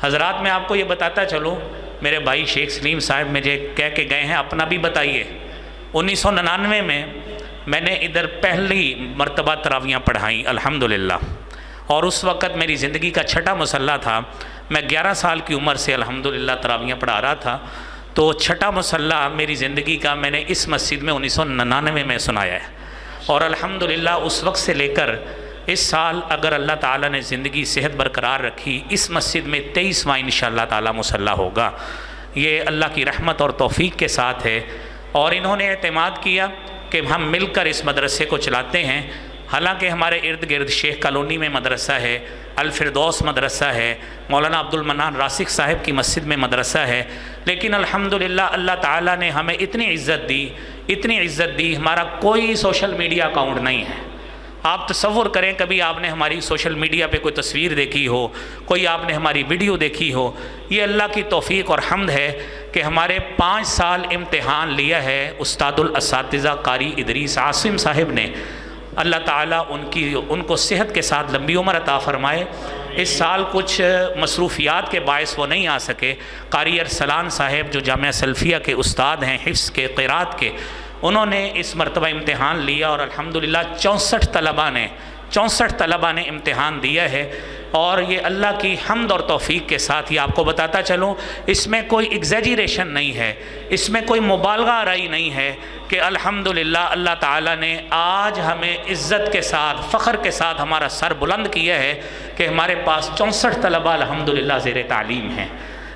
حضرات میں آپ کو یہ بتاتا چلوں، میرے بھائی شیخ سلیم صاحب مجھے کہہ کے گئے ہیں اپنا بھی بتائیے، 1999 میں نے ادھر پہلی مرتبہ تراویحیں پڑھائیں الحمدللہ، اور اس وقت میری زندگی کا چھٹا مصلی تھا۔ میں 11 سال کی عمر سے الحمدللہ تراویحیں پڑھا رہا تھا، تو چھٹا مصلی میری زندگی کا میں نے اس مسجد میں 1999 میں سنایا ہے، اور الحمدللہ اس وقت سے لے کر اس سال اگر اللہ تعالیٰ نے زندگی صحت برقرار رکھی، اس مسجد میں 23واں انشاءاللہ تعالیٰ مصلی ہوگا۔ یہ اللہ کی رحمت اور توفیق کے ساتھ ہے، اور انہوں نے اعتماد کیا کہ ہم مل کر اس مدرسے کو چلاتے ہیں۔ حالانکہ ہمارے ارد گرد شیخ کالونی میں مدرسہ ہے، الفردوس مدرسہ ہے، مولانا عبد المنان راسخ صاحب کی مسجد میں مدرسہ ہے، لیکن الحمدللہ اللہ تعالیٰ نے ہمیں اتنی عزت دی، ہمارا کوئی سوشل میڈیا اکاؤنٹ نہیں ہے۔ آپ تصور کریں کبھی آپ نے ہماری سوشل میڈیا پہ کوئی تصویر دیکھی ہو، کوئی آپ نے ہماری ویڈیو دیکھی ہو، یہ اللہ کی توفیق اور حمد ہے کہ ہمارے 5 سال امتحان لیا ہے استاد الاساتذہ قاری ادریس عاصم صاحب نے، اللہ تعالیٰ ان کو صحت کے ساتھ لمبی عمر عطا فرمائے۔ اس سال کچھ مصروفیات کے باعث وہ نہیں آ سکے۔ قاری ارسلان صاحب جو جامعہ سلفیہ کے استاد ہیں حفظ کے قرات کے، انہوں نے اس مرتبہ امتحان لیا، اور الحمدللہ 64 طلبہ نے امتحان دیا ہے، اور یہ اللہ کی حمد اور توفیق کے ساتھ یہ آپ کو بتاتا چلوں، اس میں کوئی ایگزیجریشن نہیں ہے، اس میں کوئی مبالغہ آرائی نہیں ہے کہ الحمدللہ اللہ تعالیٰ نے آج ہمیں عزت کے ساتھ فخر کے ساتھ ہمارا سر بلند کیا ہے کہ ہمارے پاس 64 طلبہ الحمدللہ زیر تعلیم ہیں۔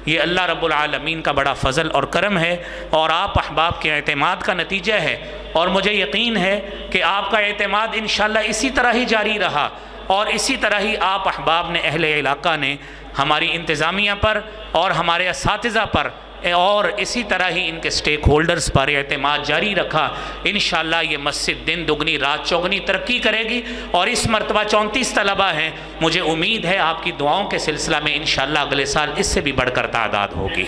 یہ اللہ رب العالمین کا بڑا فضل اور کرم ہے، اور آپ احباب کے اعتماد کا نتیجہ ہے، اور مجھے یقین ہے کہ آپ کا اعتماد انشاءاللہ اسی طرح ہی جاری رہا، اور اسی طرح ہی آپ احباب نے اہل علاقہ نے ہماری انتظامیہ پر اور ہمارے اساتذہ پر اور اسی طرح ہی ان کے سٹیک ہولڈرز پر اعتماد جاری رکھا۔ انشاءاللہ یہ مسجد دن دگنی رات چوگنی ترقی کرے گی، اور اس مرتبہ 34 طلبہ ہیں، مجھے امید ہے آپ کی دعاؤں کے سلسلہ میں انشاءاللہ اگلے سال اس سے بھی بڑھ کر تعداد ہوگی۔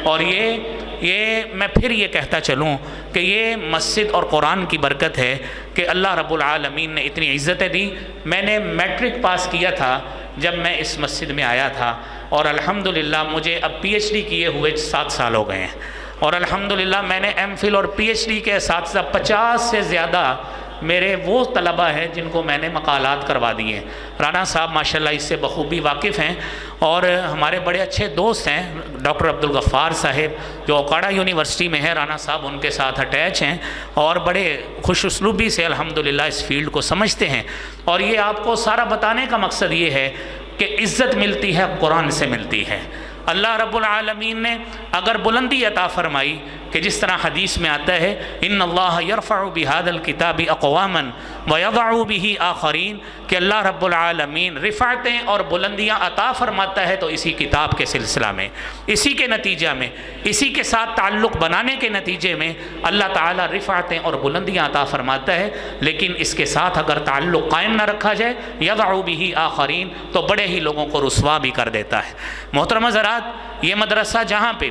اور یہ میں پھر یہ کہتا چلوں کہ یہ مسجد اور قرآن کی برکت ہے کہ اللہ رب العالمین نے اتنی عزتیں دی۔ میں نے میٹرک پاس کیا تھا جب میں اس مسجد میں آیا تھا، اور الحمدللہ مجھے اب پی ایچ ڈی کیے ہوئے 7 سال ہو گئے ہیں، اور الحمدللہ میں نے ایم فل اور پی ایچ ڈی کے اساتذہ 50 سے زیادہ میرے وہ طلبہ ہیں جن کو میں نے مقالات کروا دیے ہیں۔ رانا صاحب ماشاءاللہ اس سے بخوبی واقف ہیں، اور ہمارے بڑے اچھے دوست ہیں ڈاکٹر عبدالغفار صاحب جو اوکاڑا یونیورسٹی میں ہیں، رانا صاحب ان کے ساتھ اٹیچ ہیں، اور بڑے خوش اسلوبی سے الحمدللہ اس فیلڈ کو سمجھتے ہیں۔ اور یہ آپ کو سارا بتانے کا مقصد یہ ہے کہ عزت ملتی ہے قرآن سے ملتی ہے۔ اللہ رب العالمین نے اگر بلندی عطا فرمائی کہ جس طرح حدیث میں آتا ہے ان اللہ یرفع بہذا الکتاب اقواما ویضع بہ آخرین، کہ اللہ رب العالمین رفعتیں اور بلندیاں عطا فرماتا ہے تو اسی کتاب کے سلسلہ میں، اسی کے نتیجہ میں، اسی کے ساتھ تعلق بنانے کے نتیجے میں اللہ تعالیٰ رفعتیں اور بلندیاں عطا فرماتا ہے، لیکن اس کے ساتھ اگر تعلق قائم نہ رکھا جائے یضع بہ آخرین تو بڑے ہی لوگوں کو رسوا بھی کر دیتا ہے۔ محترم حضرات، یہ مدرسہ جہاں پہ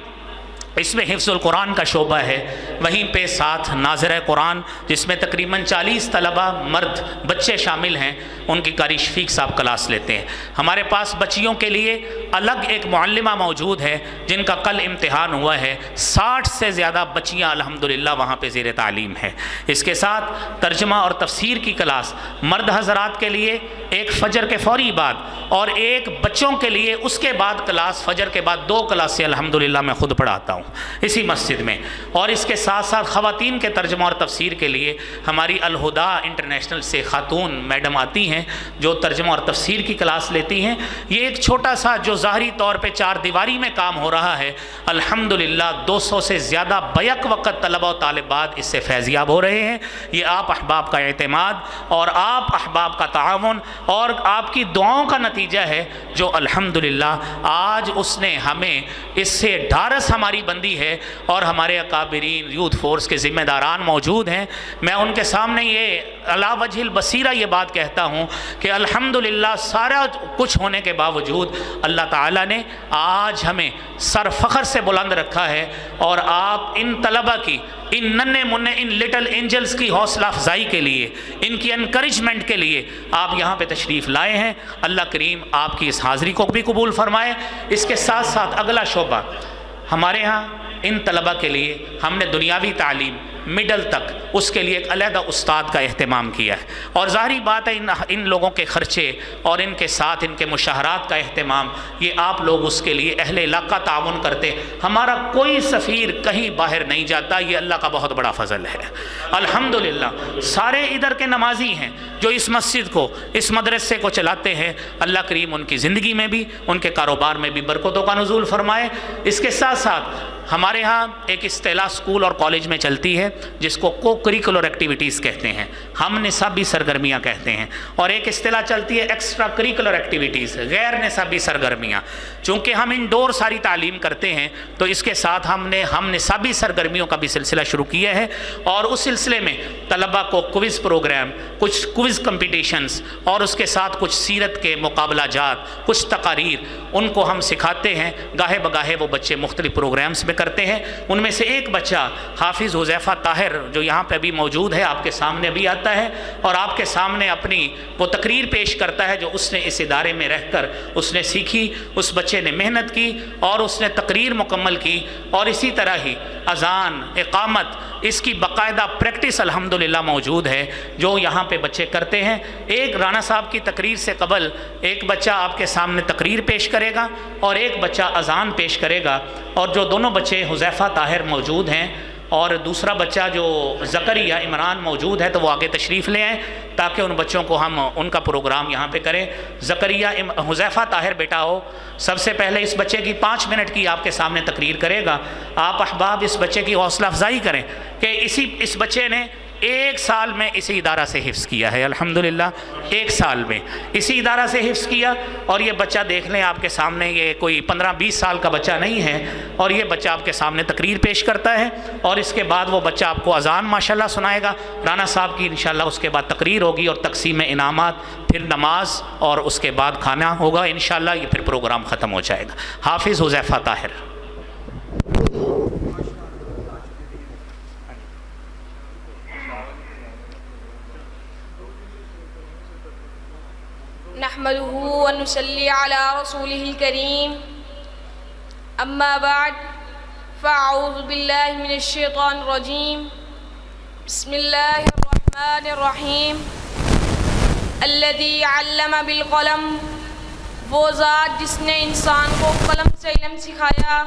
اس میں حفظ القرآن کا شعبہ ہے، وہیں پہ ساتھ ناظرہ قرآن جس میں تقریباً 40 طلبہ مرد بچے شامل ہیں، ان کی قاری شفیق صاحب کلاس لیتے ہیں۔ ہمارے پاس بچیوں کے لیے الگ ایک معلمہ موجود ہے جن کا کل امتحان ہوا ہے، 60 سے زیادہ بچیاں الحمدللہ وہاں پہ زیر تعلیم ہے۔ اس کے ساتھ ترجمہ اور تفسیر کی کلاس مرد حضرات کے لیے ایک فجر کے فوری بعد، اور ایک بچوں کے لیے اس کے بعد کلاس، فجر کے بعد 2 کلاسیں الحمدللہ میں خود پڑھاتا ہوں اسی مسجد میں۔ اور اس کے ساتھ ساتھ خواتین کے ترجمہ اور تفسیر کے لیے ہماری الہدا انٹرنیشنل سے خاتون میڈم آتی ہیں جو ترجمہ اور تفسیر کی کلاس لیتی ہیں۔ یہ ایک چھوٹا سا جو ظاہری طور پہ 4 دیواری میں کام ہو رہا ہے، الحمدللہ 200 سے زیادہ بیک وقت طلبہ و طالبات اس سے فیضیاب ہو رہے ہیں۔ یہ آپ احباب کا اعتماد اور آپ احباب کا تعاون اور آپ کی دعاؤں کا نتیجہ ہے جو الحمدللہ آج اس نے ہمیں اس سے ڈھارس ہماری بندی ہے، اور ہمارے اکابرین یوتھ فورس کے ذمہ داران موجود ہیں۔ میں ان کے سامنے یہ علی وجہ البصیرہ یہ بات کہتا ہوں کہ الحمدللہ سارا کچھ ہونے کے باوجود اللہ تعالیٰ نے آج ہمیں سر فخر سے بلند رکھا ہے، اور آپ ان طلبہ کی ان ننھے منع ان لٹل اینجلز کی حوصلہ افزائی کے لیے، ان کی انکریجمنٹ کے لیے آپ یہاں پہ تشریف لائے ہیں۔ اللہ کریم آپ کی اس حاضری کو بھی قبول فرمائے۔ اس کے ساتھ ساتھ اگلا شعبہ ہمارے ہاں ان طلبہ کے لیے ہم نے دنیاوی تعلیم مڈل تک اس کے لیے ایک علیحدہ استاد کا اہتمام کیا ہے، اور ظاہری بات ہے ان لوگوں کے خرچے اور ان کے ساتھ ان کے مشاہرات کا اہتمام یہ آپ لوگ اس کے لیے اہل علاقہ تعاون کرتے۔ ہمارا کوئی سفیر کہیں باہر نہیں جاتا، یہ اللہ کا بہت بڑا فضل ہے الحمدللہ۔ سارے ادھر کے نمازی ہیں جو اس مسجد کو اس مدرسے کو چلاتے ہیں، اللہ کریم ان کی زندگی میں بھی ان کے کاروبار میں بھی برکتوں کا نزول فرمائے۔ اس کے ساتھ ساتھ ہمارے ہاں ایک اصطلاح اسکول اور کالج میں چلتی ہے جس کو کو کریکولر ایکٹیویٹیز کہتے ہیں، ہم نصابی سرگرمیاں کہتے ہیں، اور ایک اصطلاح چلتی ہے ایکسٹرا کریکولر ایکٹیویٹیز، غیر نصابی سرگرمیاں۔ چونکہ ہم انڈور ساری تعلیم کرتے ہیں تو اس کے ساتھ ہم نصابی سرگرمیوں کا بھی سلسلہ شروع کیا ہے، اور اس سلسلے میں طلبہ کو کوئز پروگرام، کچھ کوئز کمپٹیشنز، اور اس کے ساتھ کچھ سیرت کے مقابلہ جات، کچھ تقاریر ان کو ہم سکھاتے ہیں۔ گاہے بگاہے وہ بچے مختلف پروگرامز میں کرتے ہیں۔ ان میں سے ایک بچہ حافظ حذیفہ طاہر جو یہاں پہ بھی موجود ہے، آپ کے سامنے بھی آتا ہے اور آپ کے سامنے اپنی وہ تقریر پیش کرتا ہے جو اس نے اس ادارے میں رہ کر اس نے سیکھی۔ اس بچے نے محنت کی اور اس نے تقریر مکمل کی، اور اسی طرح ہی اذان، اقامت، اس کی باقاعدہ پریکٹس الحمدللہ موجود ہے جو یہاں پہ بچے کرتے ہیں۔ ایک رانا صاحب کی تقریر سے قبل ایک بچہ آپ کے سامنے تقریر پیش کرے گا اور ایک بچہ اذان پیش کرے گا، اور جو دونوں بچے حذیفہ طاہر موجود ہیں اور دوسرا بچہ جو زکریا عمران موجود ہے تو وہ آگے تشریف لے آئیں تاکہ ان بچوں کو ہم ان کا پروگرام یہاں پہ کریں۔ زکریا حذیفہ طاہر بیٹا ہو، سب سے پہلے اس بچے کی 5 منٹ کی آپ کے سامنے تقریر کرے گا۔ آپ احباب اس بچے کی حوصلہ افزائی کریں کہ اس بچے نے 1 سال میں اسی ادارہ سے حفظ کیا ہے الحمدللہ، 1 سال میں اسی ادارہ سے حفظ کیا، اور یہ بچہ دیکھ لیں آپ کے سامنے یہ کوئی 15-20 سال کا بچہ نہیں ہے، اور یہ بچہ آپ کے سامنے تقریر پیش کرتا ہے، اور اس کے بعد وہ بچہ آپ کو اذان ماشاءاللہ سنائے گا رانا صاحب کی انشاءاللہ۔ اس کے بعد تقریر ہوگی اور تقسیم انعامات، پھر نماز، اور اس کے بعد کھانا ہوگا انشاءاللہ۔ یہ پھر پروگرام ختم ہو جائے گا۔ حافظ حذیفہ طاہر۔ نحمده ونصلي على رسوله الكريم اما بعد فاعوذ بالله من الشيطان الرجيم بسم الله الرحمن الرحيم الذي علم بالقلم، وہ ذات جس نے انسان کو قلم سے علم سکھایا۔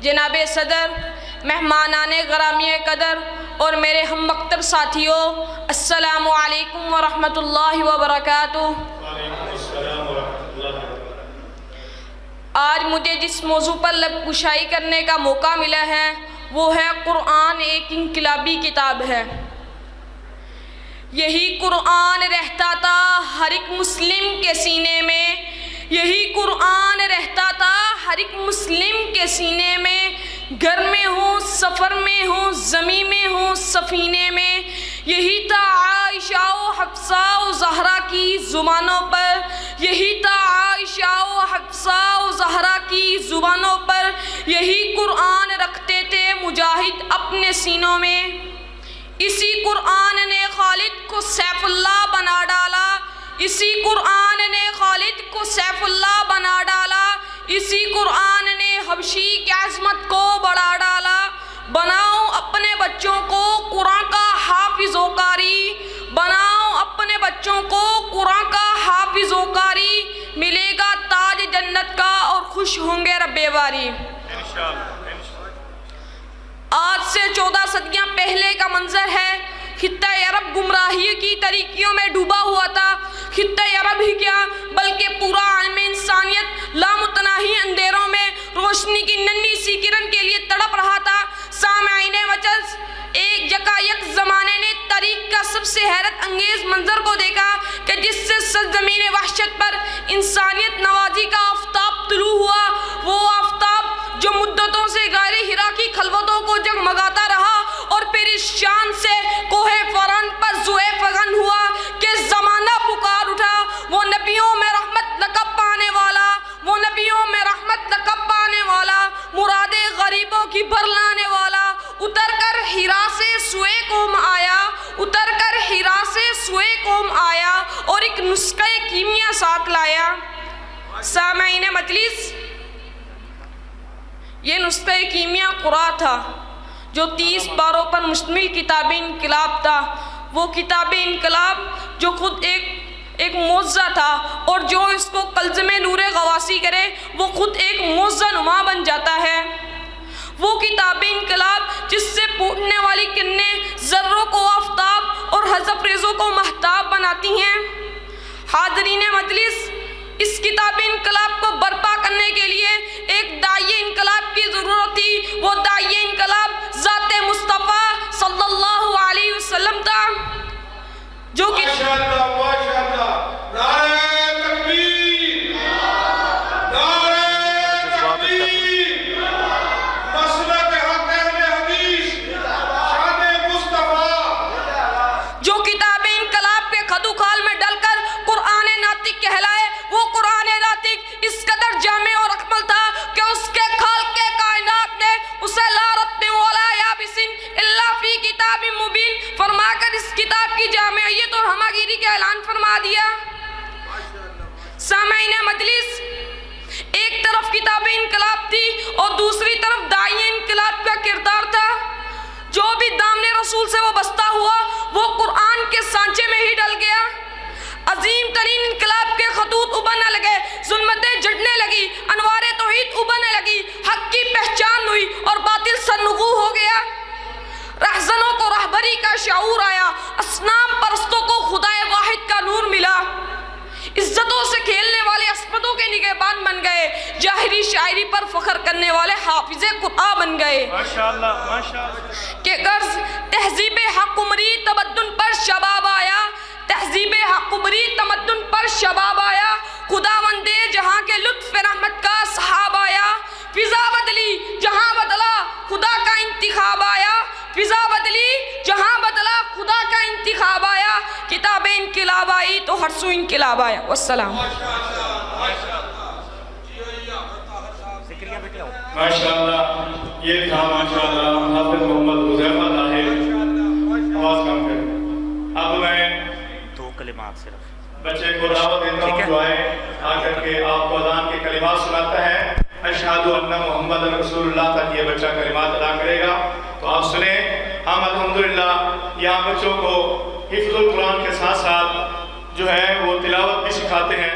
جناب صدر، مہمانان گرامی قدر اور میرے ہم مکتب ساتھیوں، السلام علیکم ورحمۃ اللہ وبرکاتہ۔ آج مجھے جس موضوع پر لب کشائی کرنے کا موقع ملا ہے وہ ہے قرآن ایک انقلابی کتاب ہے۔ یہی قرآن رہتا تھا ہر ایک مسلم کے سینے میں، یہی قرآن رہتا تھا ہر ایک مسلم کے سینے میں، گھر میں ہوں، سفر میں ہوں، زمین میں ہوں، سفینے میں۔ یہی تھا عائشہ و حفصہ و زہرا کی زبانوں پر، یہی تھا عائشہ و حفصہ و زہرا کی زبانوں پر، یہی قرآن رکھتے تھے مجاہد اپنے سینوں میں۔ اسی قرآن نے خالد کو سیف اللہ بنا ڈالا، اسی قرآن نے خالد کو سیف اللہ بنا ڈالا، اسی قرآن نے حبشی کی عظمت کو بڑھا ڈالا۔ بناؤ اپنے بچوں کو قرآن کا حافظ و قاری، بناؤ اپنے بچوں کو قرآن کا حافظ و قاری، ملے گا تاج جنت کا اور خوش ہوں گے رب باری۔ آج سے 14 صدیاں پہلے کا منظر ہے، خطہ عرب گمراہی کی طریقوں میں ڈوبا ہوا تھا۔ خطہ عرب ہی کیا بلکہ پورا عالم انسانیت لامتناہی اندھیروں میں روشنی کی ننھی سی کرن کے لیے تڑپ رہا تھا۔ سامعین مجلس، ایک یکایک زمانے نے تاریخ کا سب سے حیرت انگیز منظر کو دیکھا کہ جس سے سرزمین وحشت پر انسانیت نوازی کا آفتاب طلوع ہوا، وہ آفتاب جو مدتوں سے غار حرا کی خلوتوں کو جگمگاتا رہا اور پھر اس شان سے کوہ فرعون پر ذوئے فغن ہوا کہ زمانہ پکار اٹھا۔ وہ نبیوں میں رحمت لقب پانے والا، وہ نبیوں میں رحمت لقب پانے والا، مراد غریبوں کی بھر لانے والا، اتر کر علوم آیا اور ایک نسخہ کیمیا ساتھ لایا۔ سامعین مجلس، یہ نسخہ کیمیا قرآن تھا جو 30 پاروں پر مشتمل کتاب انقلاب تھا۔ وہ کتاب انقلاب جو خود ایک معجزہ تھا، اور جو اس کو کلزم نور غواصی کرے وہ خود ایک معجزہ نما بن جاتا ہے۔ وہ کتاب انقلاب جس سے پھوٹنے والی کرنیں ذروں کو آفتاب اور حذف ریزوں کو مہتاب بناتی ہیں۔ حاضرین مجلس، اس کتاب انقلاب کو برپا کرنے کے لیے ایک داعی انقلاب کی ضرورت تھی۔ وہ داعی انقلاب ذات مصطفیٰ صلی اللہ علیہ وسلم تھا، جو کہ سامعین مجلس، ایک طرف کتاب انقلاب تھی اور دوسری طرف داعی انقلاب کا کردار تھا۔ جو بھی دامن رسول سے وابستہ ہوا وہ قرآن کے سانچے میں ہی ڈل گیا۔ عظیم ترین انقلاب کے خطوط ابھرنے لگے، ظلمتیں جھڑنے لگی، انوار توحید ابھرنے لگی، حق کی پہچان ہوئی اور باطل سرنگو ہو گیا۔ رہزنوں کو رہبری کا شعور آیا، اصنام پرستوں کو خدا واحد کا نور ملا، عزتوں سے کھیلنے والے عصمتوں کے نگہبان بن گئے، جاہری شاعری پر فخر کرنے والے حافظ قرآن بن گئے۔ ماشاءاللہ ماشاءاللہ۔ کہ غرض تہذیب حق عمری تمدن پر شباب آیا، تہذیب حق عمری تمدن پر شباب آیا، خداوند جہاں کے لطف رحمت کا سحاب آیا، فضا بدلی جہاں بدلا خدا کا انتخاب آیا، فضا بدلی جہاں بدلا خدا کا انتخاب آیا، کتاب انقلاب آئی تو ہر سو انقلاب آیا۔ والسلام۔ ماشاءاللہ، یہ تھا ماشاءاللہ حافظ محمد حذیفہ طاہر۔ آواز کم کریں۔ اب میں 2 کلمات صرف بچے کو دعوت دیتا ہوں، جو آئے آ کر کے آپ کو اذان کے کلمات سناتا ہے۔ اشہد ان محمد رسول اللہ تک یہ بچہ کلمات ادا کرے گا، تو آپ سنیں۔ ہم الحمدللہ یہاں بچوں کو حفظ القرآن کے ساتھ ساتھ جو ہے وہ تلاوت بھی سکھاتے ہیں،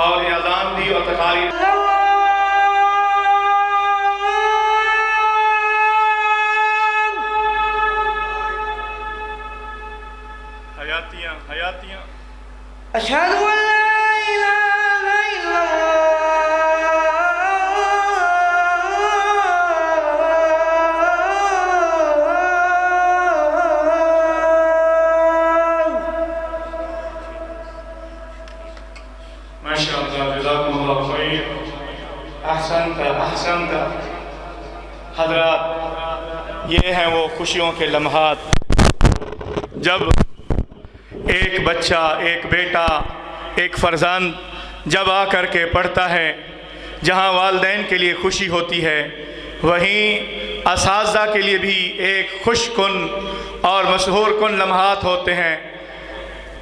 اور یہ اذان بھی اور تقاریر حیاتیاں أشهد أن لا إله إلا ماشاءاللہ، جزاکم اللہ خیر، احسنت۔ حضرات، یہ ہیں وہ خوشیوں کے لمحات جب ایک بچہ، ایک بیٹا، ایک فرزند جب آ کر کے پڑھتا ہے، جہاں والدین کے لیے خوشی ہوتی ہے، وہیں اساتذہ کے لیے بھی ایک خوش کن اور مسحور کن لمحات ہوتے ہیں۔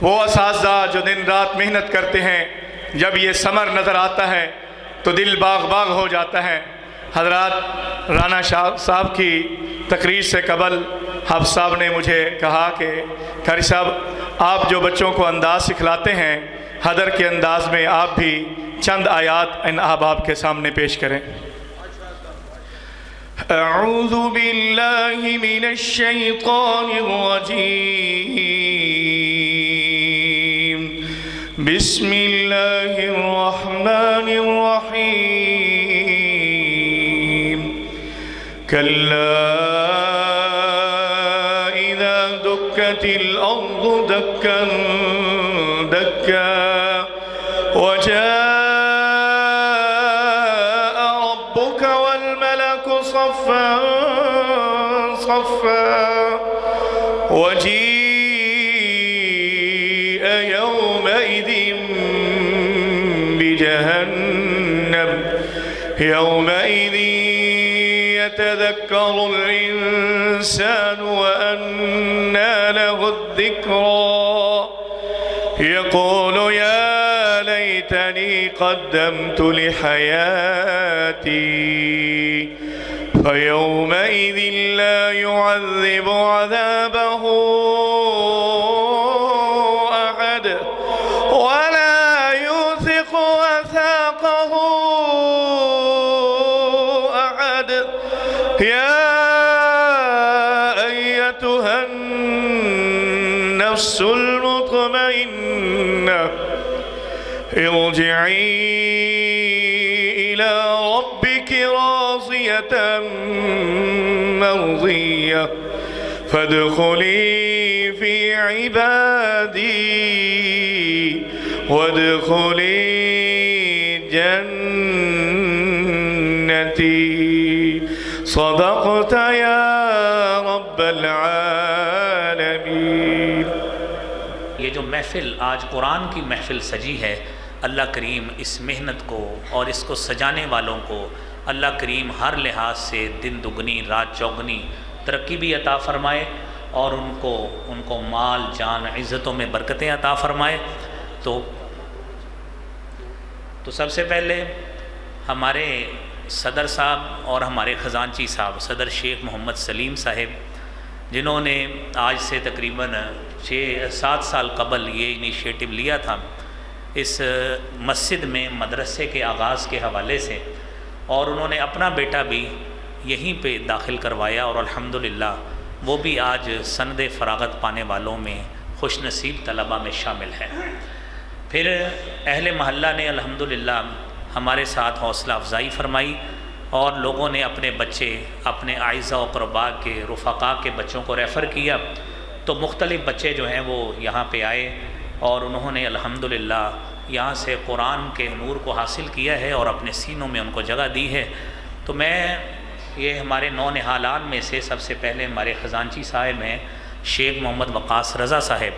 وہ اساتذہ جو دن رات محنت کرتے ہیں، جب یہ ثمر نظر آتا ہے تو دل باغ باغ ہو جاتا ہے۔ حضرات، رانا شاہ صاحب کی تقریر سے قبل حافظ صاحب نے مجھے کہا کہ قاری صاحب، آپ جو بچوں کو انداز سکھلاتے ہیں، حدر کے انداز میں آپ بھی چند آیات ان احباب کے سامنے پیش کریں۔ اعوذ باللہ من الشیطان الرجیم، بسم اللہ الرحمن الرحیم، کلا اذا دکت الارض دکا دکا وجاء ربك والملك صفا صفا وجيء يومئذ بجهنم يومئذ يتذكر الإنسان وأنى له الذكرى يقول يا ليتني قدمت لحياتي فيومئذ لا يعذب عذابه أحد ولا يوثق وثاقه أحد يا أيتها النفس المطمئنة ارجعي إلى ربك راضية مرضية فادخلي في عبادي وادخلي جنتي صدقت يا رب العالمين. یہ جو محفل آج قرآن کی محفل سجی ہے، اللہ کریم اس محنت کو اور اس کو سجانے والوں کو اللہ کریم ہر لحاظ سے دن دگنی رات چوگنی ترقی بھی عطا فرمائے اور ان کو مال جان عزتوں میں برکتیں عطا فرمائے. تو سب سے پہلے ہمارے صدر صاحب اور ہمارے خزانچی صاحب صدر شیخ محمد سلیم صاحب، جنہوں نے آج سے تقریباً 6-7 سال قبل یہ انیشیٹو لیا تھا اس مسجد میں مدرسے کے آغاز کے حوالے سے، اور انہوں نے اپنا بیٹا بھی یہیں پہ داخل کروایا اور الحمدللہ وہ بھی آج سند فراغت پانے والوں میں خوش نصیب طلبہ میں شامل ہے. پھر اہل محلہ نے الحمدللہ ہمارے ساتھ حوصلہ افزائی فرمائی اور لوگوں نے اپنے بچے اپنے اعزاء و اقرباء کے رفقاء کے بچوں کو ریفر کیا، تو مختلف بچے جو ہیں وہ یہاں پہ آئے اور انہوں نے الحمدللہ یہاں سے قرآن کے نور کو حاصل کیا ہے اور اپنے سینوں میں ان کو جگہ دی ہے. تو میں یہ ہمارے نونہالان میں سے سب سے پہلے ہمارے خزانچی صاحب ہیں شیخ محمد وقاص رضا صاحب،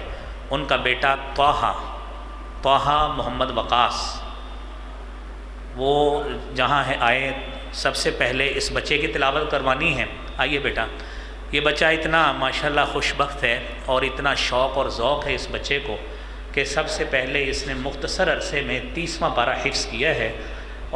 ان کا بیٹا طٰہٰ محمد وقاص، وہ جہاں ہے آئے سب سے پہلے اس بچے کی تلاوت کروانی ہے. آئیے بیٹا. یہ بچہ اتنا ماشاءاللہ خوش بخت ہے اور اتنا شوق اور ذوق ہے اس بچے کو کہ سب سے پہلے اس نے مختصر عرصے میں 30واں پارہ حفظ کیا ہے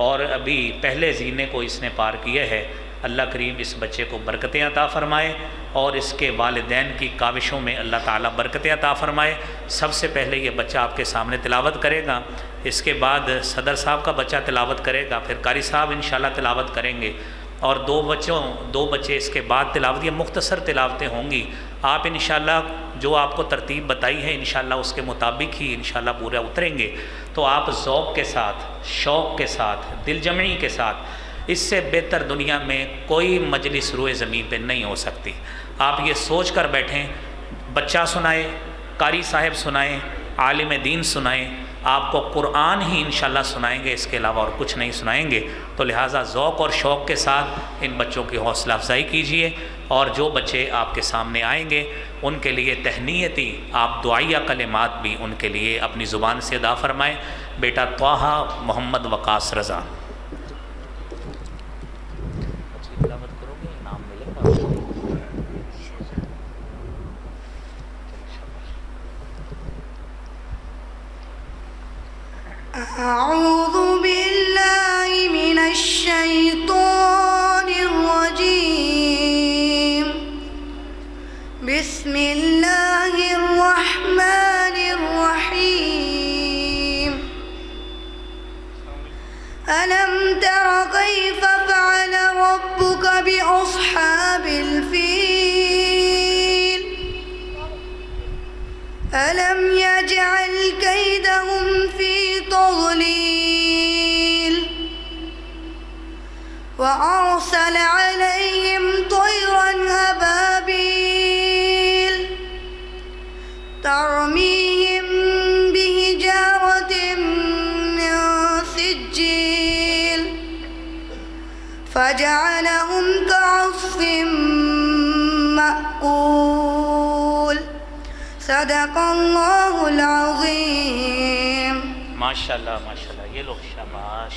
اور ابھی پہلے زینے کو اس نے پار کیا ہے. اللہ کریم اس بچے کو برکتیں عطا فرمائے اور اس کے والدین کی کاوشوں میں اللہ تعالیٰ برکتیں عطا فرمائے. سب سے پہلے یہ بچہ آپ کے سامنے تلاوت کرے گا، اس کے بعد صدر صاحب کا بچہ تلاوت کرے گا، پھر قاری صاحب انشاءاللہ تلاوت کریں گے اور دو بچے اس کے بعد تلاوت. یہ مختصر تلاوتیں ہوں گی. آپ انشاءاللہ جو آپ کو ترتیب بتائی ہے انشاءاللہ اس کے مطابق ہی انشاءاللہ پورا اتریں گے. تو آپ ذوق کے ساتھ، شوق کے ساتھ، دل جمعی کے ساتھ، اس سے بہتر دنیا میں کوئی مجلس روئے زمین پہ نہیں ہو سکتی. آپ یہ سوچ کر بیٹھیں، بچہ سنائے، قاری صاحب سنائیں، عالم دین سنائیں، آپ کو قرآن ہی انشاءاللہ سنائیں گے، اس کے علاوہ اور کچھ نہیں سنائیں گے. تو لہٰذا ذوق اور شوق کے ساتھ ان بچوں کی حوصلہ افزائی کیجئے اور جو بچے آپ کے سامنے آئیں گے ان کے لیے تہنیتی آپ دعائیہ کلمات بھی ان کے لیے اپنی زبان سے ادا فرمائیں. بیٹا طٰہٰ محمد وقاص رضا. أعوذ بالله من الشيطان الرجيم. بسم الله الرحمن الرحيم. ألم تر كيف فعل ربك بأصحاب الفيل؟ ألم يجعل كيدهم في تضليل وأرسل عليهم طيرا أبابيل ترميهم بحجارة من سجيل فجعلهم كعصف مأكول. صدق اللہ العظیم. ماشاءاللہ ماشاءاللہ. یہ لوگ شاباش.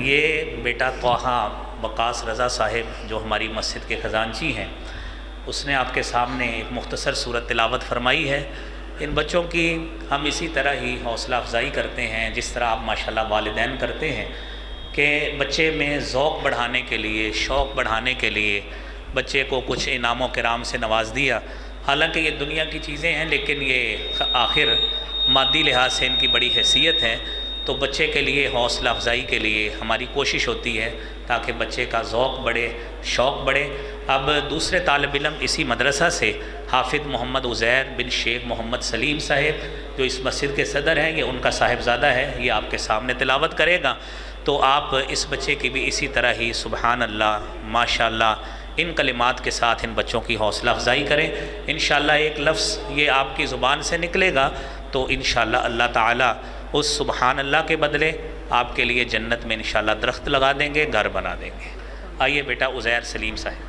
یہ بیٹا طٰہٰ وقاص رضا صاحب جو ہماری مسجد کے خزانچی ہیں، اس نے آپ کے سامنے ایک مختصر صورت تلاوت فرمائی ہے۔ ان بچوں کی ہم اسی طرح ہی حوصلہ افزائی کرتے ہیں جس طرح آپ ماشاءاللہ والدین کرتے ہیں، کہ بچے میں ذوق بڑھانے کے لیے، شوق بڑھانے کے لیے بچے کو کچھ انعام و کرام سے نواز دیا۔ حالانکہ یہ دنیا کی چیزیں ہیں، لیکن یہ آخر مادی لحاظ سے ان کی بڑی حیثیت ہے، تو بچے کے لیے حوصلہ افزائی کے لیے ہماری کوشش ہوتی ہے تاکہ بچے کا ذوق بڑھے، شوق بڑھے۔ اب دوسرے طالب علم اسی مدرسہ سے حافظ محمد عزیر بن شیخ محمد سلیم صاحب جو اس مسجد کے صدر ہیں، یہ ان کا صاحبزادہ ہے، یہ آپ کے سامنے تلاوت کرے گا، تو آپ اس بچے کی بھی اسی طرح ہی سبحان اللہ، ماشاءاللہ ان کلمات کے ساتھ ان بچوں کی حوصلہ افزائی کریں۔ انشاءاللہ ایک لفظ یہ آپ کی زبان سے نکلے گا تو انشاءاللہ اللہ تعالیٰ اس سبحان اللہ کے بدلے آپ کے لیے جنت میں انشاءاللہ درخت لگا دیں گے، گھر بنا دیں گے۔ آئیے بیٹا عزیر سلیم صاحب۔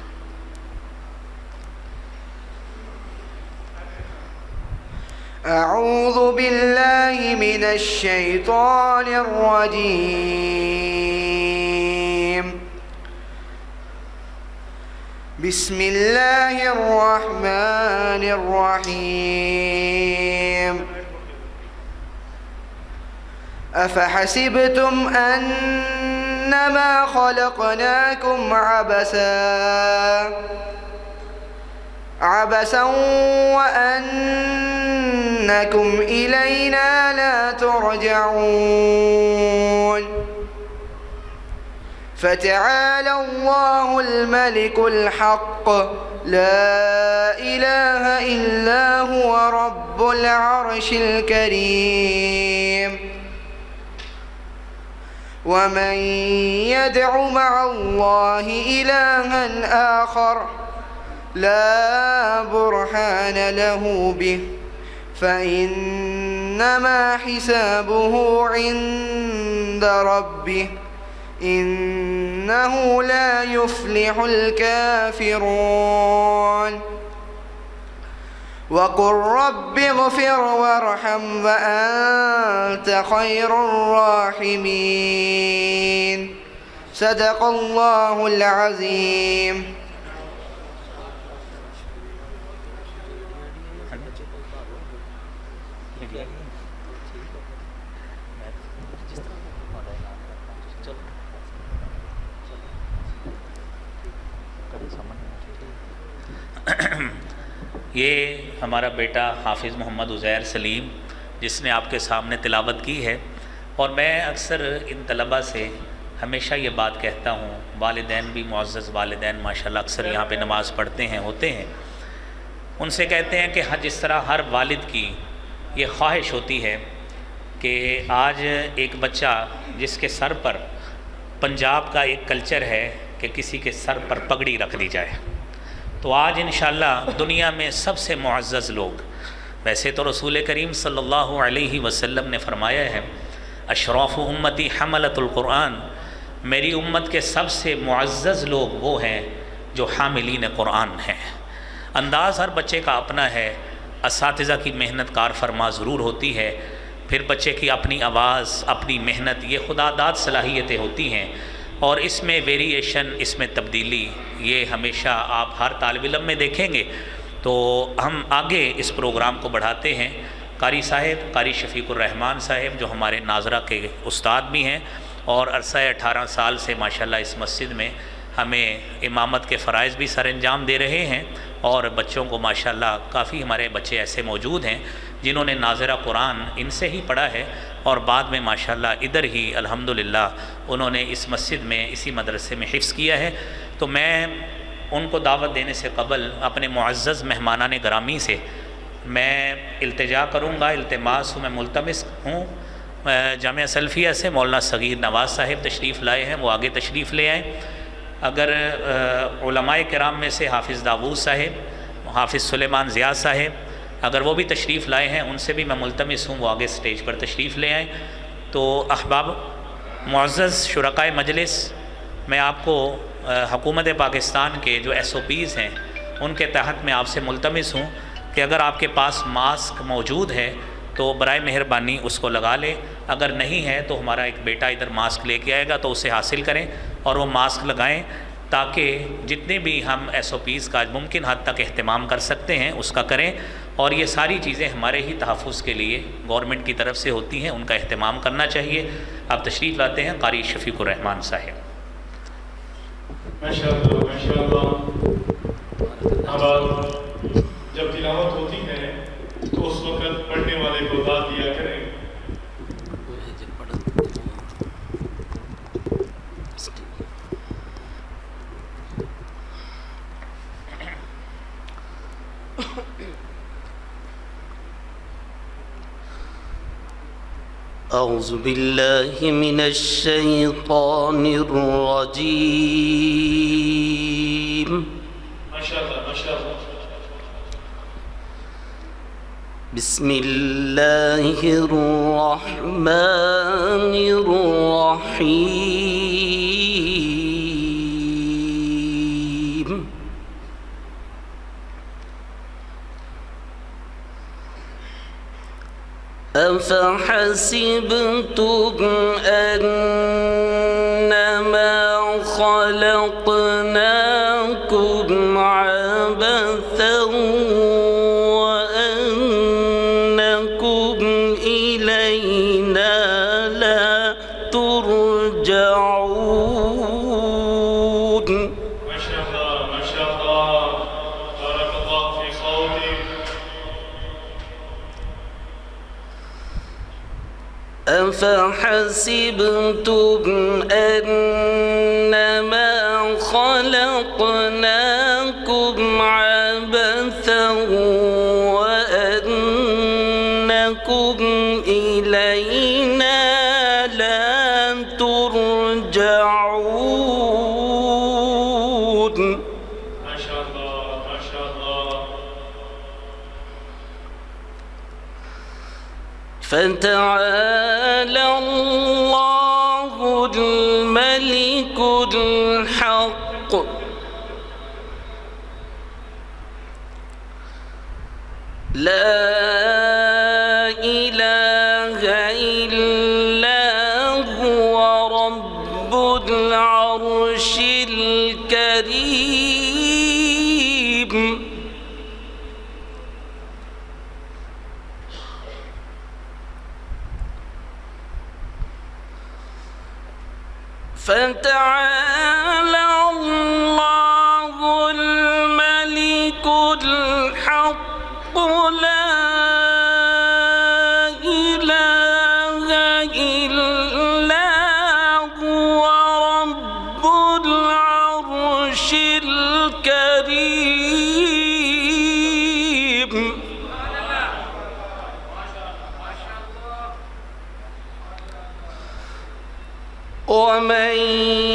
اعوذ باللہ من الشیطان الرجیم، بسم اللہ الرحمن الرحیم۔ افحسبتم انما خلقناکم عبسا وأنكم إلينا لا ترجعون، فتعالى الله الملك الحق لا إله إلا هو رب العرش الكريم، ومن يدع مع الله إلها آخر لا برهان له به فإنما حسابه عند ربه إنه لا يفلح الكافرون، وقل رب اغفر وارحم وأنت خير الراحمين، صدق الله العظيم۔ یہ ہمارا بیٹا حافظ محمد عزیر سلیم جس نے آپ کے سامنے تلاوت کی ہے، اور میں اکثر ان طلباء سے ہمیشہ یہ بات کہتا ہوں، والدین بھی معزز والدین ماشاءاللہ اکثر یہاں پہ نماز پڑھتے ہیں ہوتے ہیں، ان سے کہتے ہیں کہ جس طرح ہر والد کی یہ خواہش ہوتی ہے کہ آج ایک بچہ جس کے سر پر پنجاب کا ایک کلچر ہے کہ کسی کے سر پر پگڑی رکھ دی جائے، تو آج انشاءاللہ دنیا میں سب سے معزز لوگ، ویسے تو رسول کریم صلی اللہ علیہ وسلم نے فرمایا ہے اشراف امتی حملۃ القرآن، میری امت کے سب سے معزز لوگ وہ ہیں جو حاملین قرآن ہیں۔ انداز ہر بچے کا اپنا ہے، اساتذہ کی محنت کار فرما ضرور ہوتی ہے، پھر بچے کی اپنی آواز، اپنی محنت، یہ خدا داد صلاحیتیں ہوتی ہیں، اور اس میں ویریشن، اس میں تبدیلی، یہ ہمیشہ آپ ہر طالب علم میں دیکھیں گے۔ تو ہم آگے اس پروگرام کو بڑھاتے ہیں۔ قاری صاحب، قاری شفیق الرحمان صاحب جو ہمارے ناظرہ کے استاد بھی ہیں اور عرصہ 18 سال سے ماشاءاللہ اس مسجد میں ہمیں امامت کے فرائض بھی سر انجام دے رہے ہیں، اور بچوں کو ماشاءاللہ کافی ہمارے بچے ایسے موجود ہیں جنہوں نے ناظرہ قرآن ان سے ہی پڑھا ہے، اور بعد میں ماشاءاللہ ادھر ہی الحمدللہ انہوں نے اس مسجد میں اسی مدرسے میں حفظ کیا ہے۔ تو میں ان کو دعوت دینے سے قبل اپنے معزز مہمانان گرامی سے میں التجا کروں گا، التماس ہوں، میں ملتمس ہوں، جامعہ سلفیہ سے مولانا صغیر نواز صاحب تشریف لائے ہیں، وہ آگے تشریف لے آئیں۔ اگر علماء کرام میں سے حافظ داؤد صاحب، حافظ سلیمان ضیاء صاحب اگر وہ بھی تشریف لائے ہیں، ان سے بھی میں ملتمس ہوں وہ آگے سٹیج پر تشریف لے آئیں۔ تو احباب معزز شرکائے مجلس، میں آپ کو حکومت پاکستان کے جو SOPs ہیں ان کے تحت میں آپ سے ملتمس ہوں کہ اگر آپ کے پاس ماسک موجود ہے تو برائے مہربانی اس کو لگا لیں. اگر نہیں ہے تو ہمارا ایک بیٹا ادھر ماسک لے کے آئے گا تو اسے حاصل کریں اور وہ ماسک لگائیں تاکہ جتنے بھی ہم SOPs کا ممکن حد تک اہتمام کر سکتے ہیں اس کا کریں. اور یہ ساری چیزیں ہمارے ہی تحفظ کے لیے گورنمنٹ کی طرف سے ہوتی ہیں، ان کا اہتمام کرنا چاہیے. اب تشریف لاتے ہیں قاری شفیق الرحمان صاحب. ماشاءاللہ ماشاءاللہ. اب جب تلاوت ہوتی ہے تو اس وقت پڑھنے والے کو داد دیا کریں. أعوذ بالله من الشيطان الرجيم. ماشاءاللہ ماشاءاللہ. بسم الله الرحمن الرحيم. أفحسبتم أنما خلقناكم عبثا وأنكم إلينا لا ترجعون. ماشاءاللہ ماشاءاللہ. بارک اللہ فی صوتک. أفحسبتم أنما خلقناكم عبثا وأنكم إلينا لا ترجعون. ماشاءاللہ ماشاءاللہ. فتعالى الله الملك الحق لا إله إلا هو رب العرش الكريم. فتعالى الله الملك الحق لا إله إلا هو رب العرش الكريم. ومن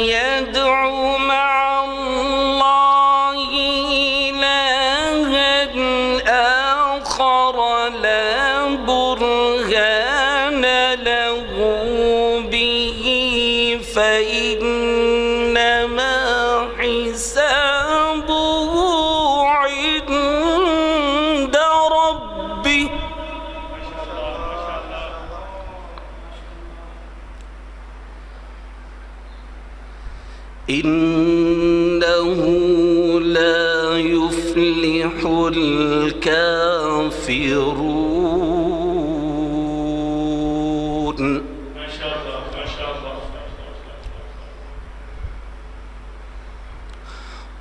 يدع مع الله إلها آخر لا برهان له به فإنما حسابه عند ربه إنه لا يفلح الكافرون. ماشاءاللہ ماشاءاللہ.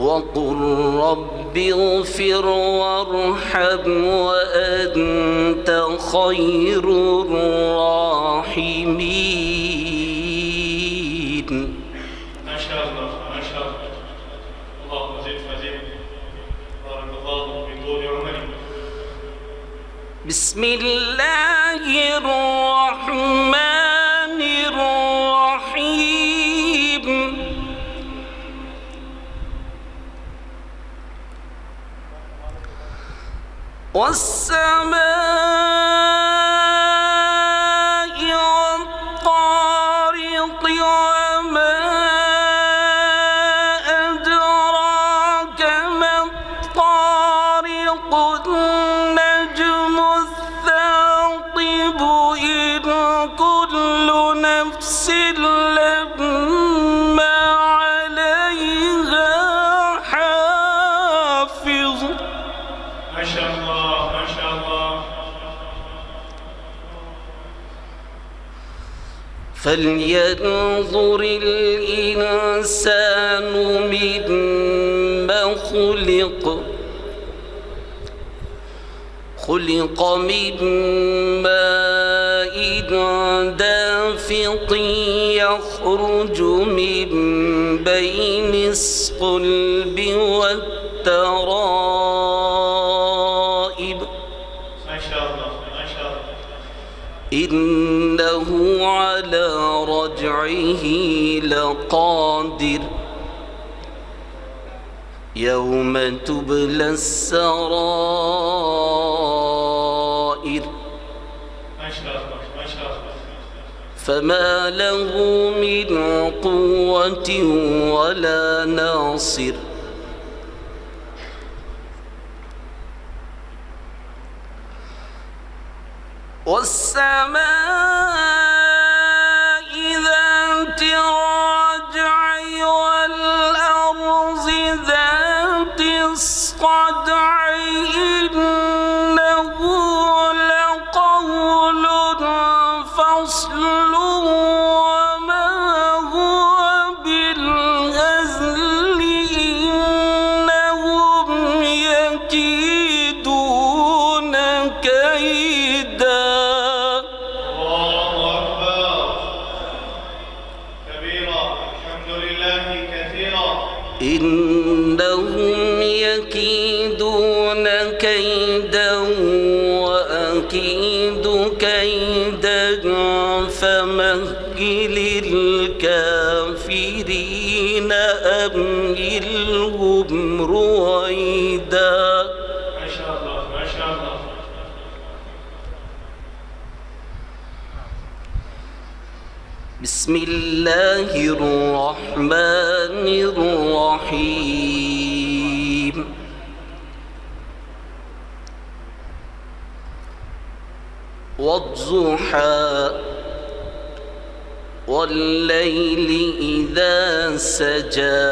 وقل رب اغفر وارحم وأنت خير الراحمين. ماشاءاللہ ماشاءاللہ. اللهم زد فزد. بارك الله في طول عمرك. بسم الله الرحمن الرحيم. والسماء والطارق وما أدراك ما الطارق النجم الثاقب نفس لما عليها حافظ. ما شاء الله ما شاء الله. فلينظر الإنسان مما خلق. خلق من ماء دافق يخرج من بين الصلب والترائب. ما شاء الله ما شاء الله. إنه على رجعه لقادر. يوم تبلى السرائر. ما شاء الله ما شاء الله. فما له من قوة ولا ناصر. والسماء ذات الرجع والأرض ذات الصدع إنه لقول فصل وما هو بالهزل إنهم يكيدون كيدا. الله أكبر كبيرا الحمد لله كثيرا. إنهم يكيدون كيدا وأكيد كيدا فمهل الكافرين أمهلهم رويدا. ما شاء الله ما شاء الله. بسم الله الرحمن الرحيم. والضحى والليل إذا سجى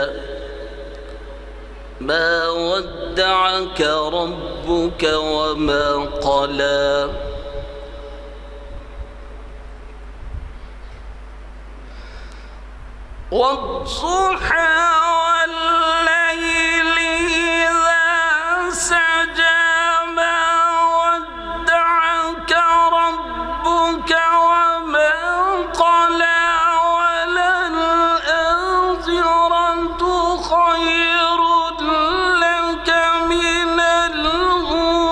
ما ودعك ربك وما قلى. والضحى والليل إذا سجى ما ودعك ربك وما قلى. وللآخرة خير لك من الأولى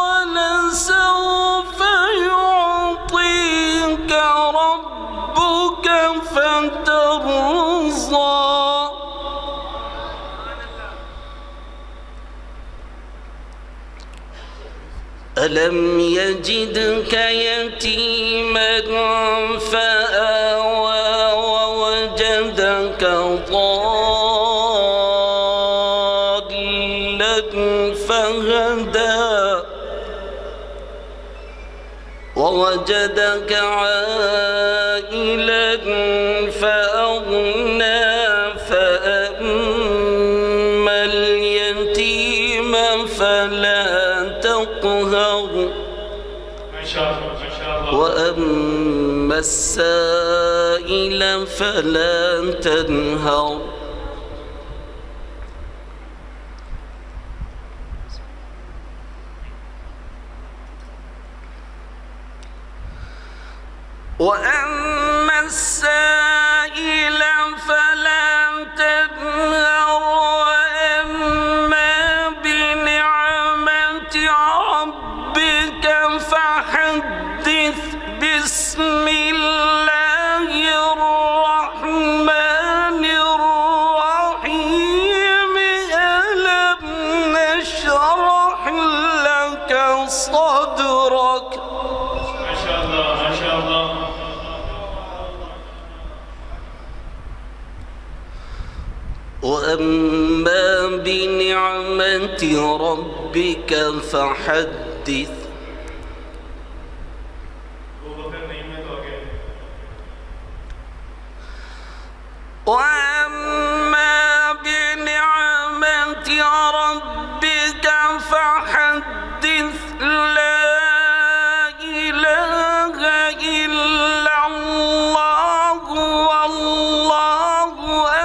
ولسوف يعطيك ربك فترضى. ألم يجدك يتيما فآوى ووجدك ضالا فهدى ووجدك عائلا فأغنى فأما اليتيم فلا تقهر ما شاء الله ما شاء الله. وأما السائل فلا تنهر. وأما السائل فلا تنهر. وأما بنعمة ربك فحدث. بسم الله الرحمن الرحيم. ألم نشرح لك صدرك. ما شاء الله ما شاء الله. وأما بنعمة ربك فحدث. وأما بنعمة ربك فحدث. لا إله إلا الله والله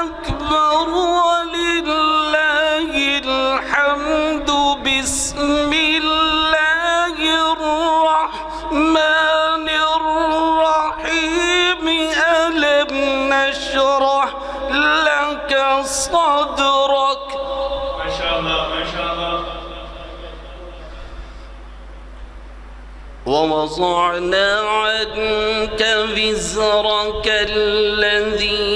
أكبر ولله الحمد. بسم الله الرحمن الرحيم. ألم نشرح لك صدرك. ما شاء الله ما شاء الله. ووضعنا عنك وزرك الذي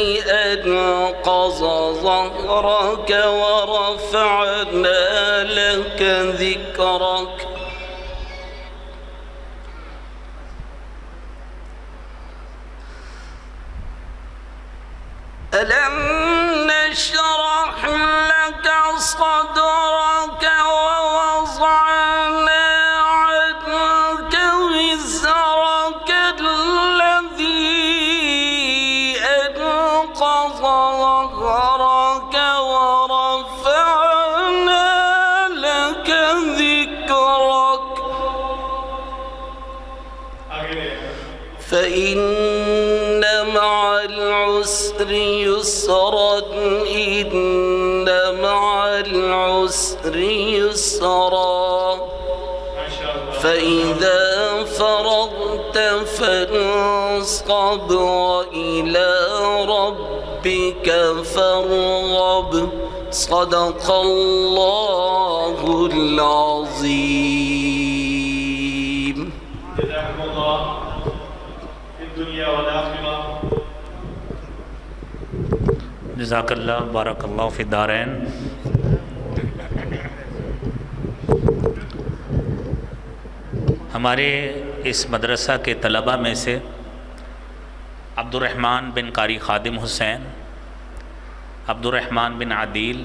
أنقض ظهرك ورفعنا لك ذكرك. ألم نشرح لك صدرك ووضعنا عنك وزرك الذي أنقض ظهرك ورفعنا لك ذكرك. فإن مع العسر يسرا. إن مع العسر يسرا. فإذا فرغت فانصب وإلى ربك فارغب. صدق الله العظيم. جزاكم الله في الدنيا والآخرة. جزاک اللہ بارک اللہ فی الدارین. ہمارے اس مدرسہ کے طلباء میں سے عبد الرحمن بن قاری خادم حسین، عبد الرحمن بن عدیل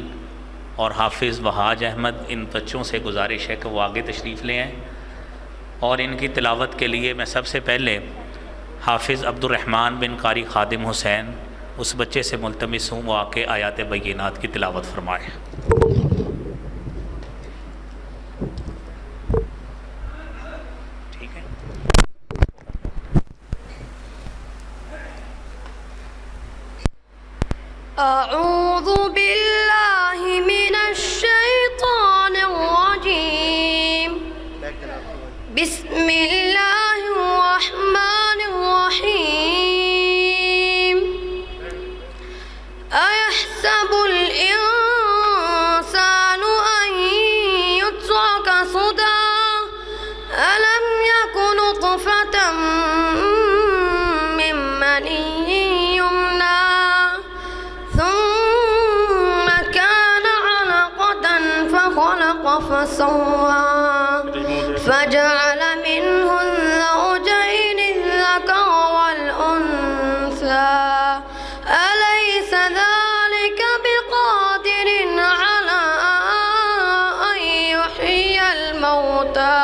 اور حافظ وہاج احمد، ان بچوں سے گزارش ہے کہ وہ آگے تشریف لے آئیں، اور ان کی تلاوت کے لیے میں سب سے پہلے حافظ عبد الرحمن بن قاری خادم حسین اس بچے سے ملتمس ہوں وہ آ کے آیات بینات کی تلاوت فرمائے. ٹھیک ہے. أعوذ بالله من الشيطان الرجيم. بسم الله الرحمن الرحيم. أيحسب الإنسان أن يترك سدى. ألم يكن نطفة من مني يمنى ثم كان علقة فخلق فسوى فجعل منه الزوجين الذكر والأنثى. أليس ذلك بقادر على أن يحيي الموتى.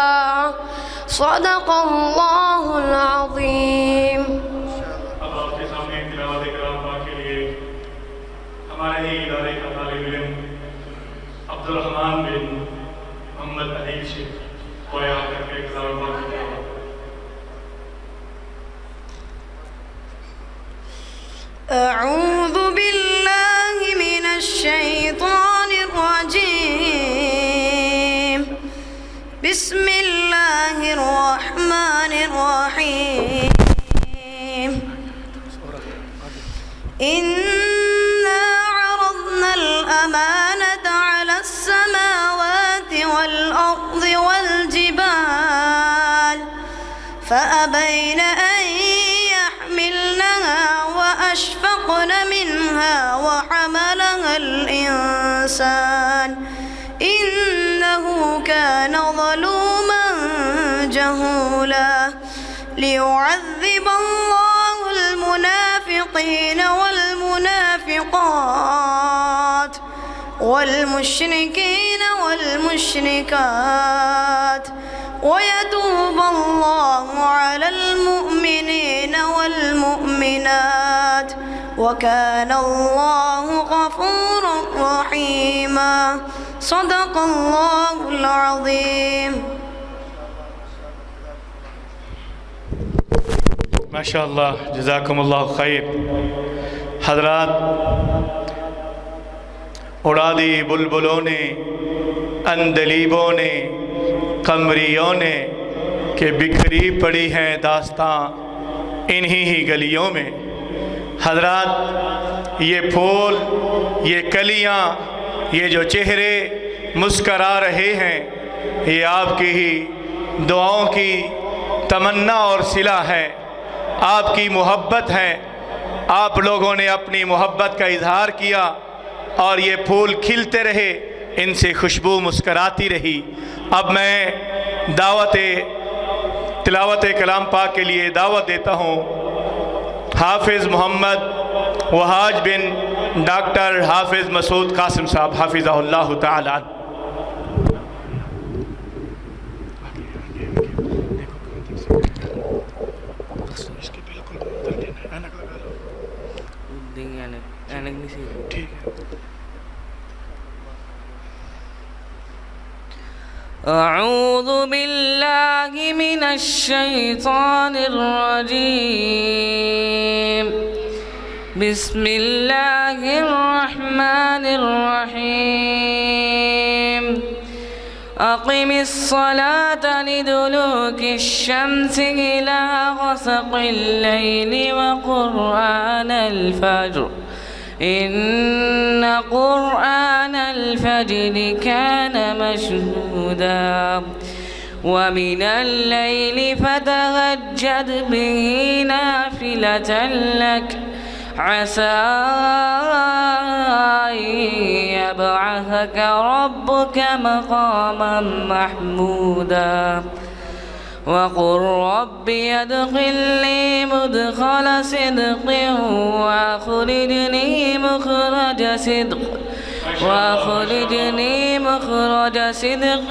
صدق الله العظيم. اب آپ کے سامنے تلاوت کرام پاک کے لیے ہمارے ہی ادارے کا طالب علم عبد الرحمن بن محمد عدیل سے قویا کر کے کلام پاک کی تلاوت. أعوذ بالله من الشيطان الرجيم. بسم الله الرحمن الرحيم. إنا عرضنا الأمانة على السماوات والأرض والجبال فأبين أن يحملنها وأشفقن منها وحملها الإنسان إنه كان ظلوما جهولا. ليعذب الله المنافقين والمنافقات والمشركين والمشركات ويتوب الله على المؤمنين والمؤمنات وكان الله غفورا رحيما صدق الله العظيم. ماشاء اللہ، جزاکم اللہ خیر. حضرات، اڑا دی بلبلوں نے، اندلیبوں نے، قمریوں نے کہ بکھری پڑی ہیں داستاں انہی ہی گلیوں میں. حضرات، یہ پھول، یہ کلیاں، یہ جو چہرے مسکرا رہے ہیں، یہ آپ کی ہی دعاؤں کی تمنا اور صلہ ہے، آپ کی محبت ہے. آپ لوگوں نے اپنی محبت کا اظہار کیا اور یہ پھول کھلتے رہے، ان سے خوشبو مسکراتی رہی. اب میں تلاوت کلام پاک کے لیے دعوت دیتا ہوں حافظ محمد وہاج بن ڈاکٹر حافظ مسعود قاسم صاحب حافظہ اللہ تعالی. أعوذ بالله من الشيطان الرجيم. بسم الله الرحمن الرحيم. أقم الصلاة لدلوك الشمس إلى غسق الليل وقرآن الفجر إن قرآن الفجر كان مشهودا ومن الليل فتهجد به نافلة لك عسى أن يبعثك ربك مقاما محمودا وقل رب ادخلني مدخل صدق واخرجني مخرج صدق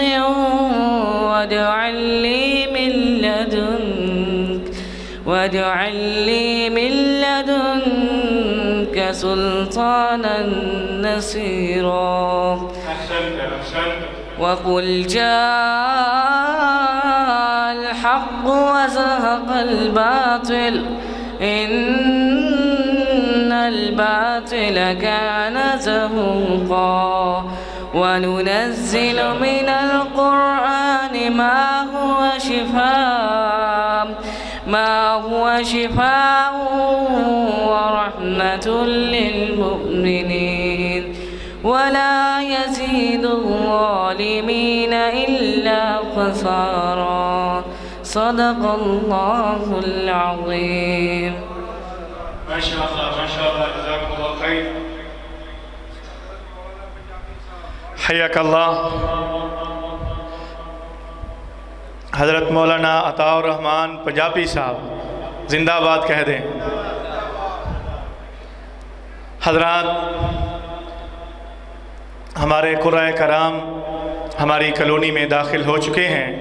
واجعل لي من لدنك سلطانا نصيرا. وقل جاء الحق وزهق الباطل إن الباطل كان زهوقا وننزل من القرآن ما هو شفاء ورحمة للمؤمنين ولا يزيد الظالمين إلا خسارا. صدق الله العظيم. ما شاء الله جزاكم الله خير. حیاک اللہ. حضرت مولانا عطاء الرحمن پنجابی صاحب زندہ باد کہہ دیں. حضرات، ہمارے قرآن کرام ہماری کالونی میں داخل ہو چکے ہیں.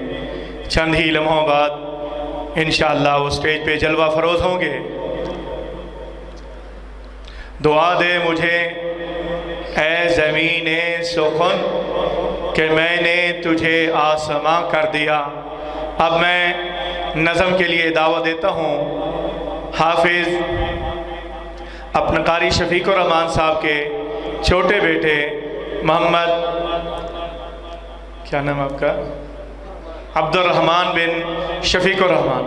چند ہی لمحوں بعد انشاءاللہ وہ اسٹیج پہ جلوہ فروز ہوں گے. دعا دے مجھے اے زمین سخن کہ میں نے تجھے آسماں کر دیا. اب میں نظم کے لیے دعوت دیتا ہوں حافظ اپنے قاری شفیق الرحمان صاحب کے چھوٹے بیٹے محمد، کیا نام آپ کا؟ عبد الرحمن بن شفیق الرحمان.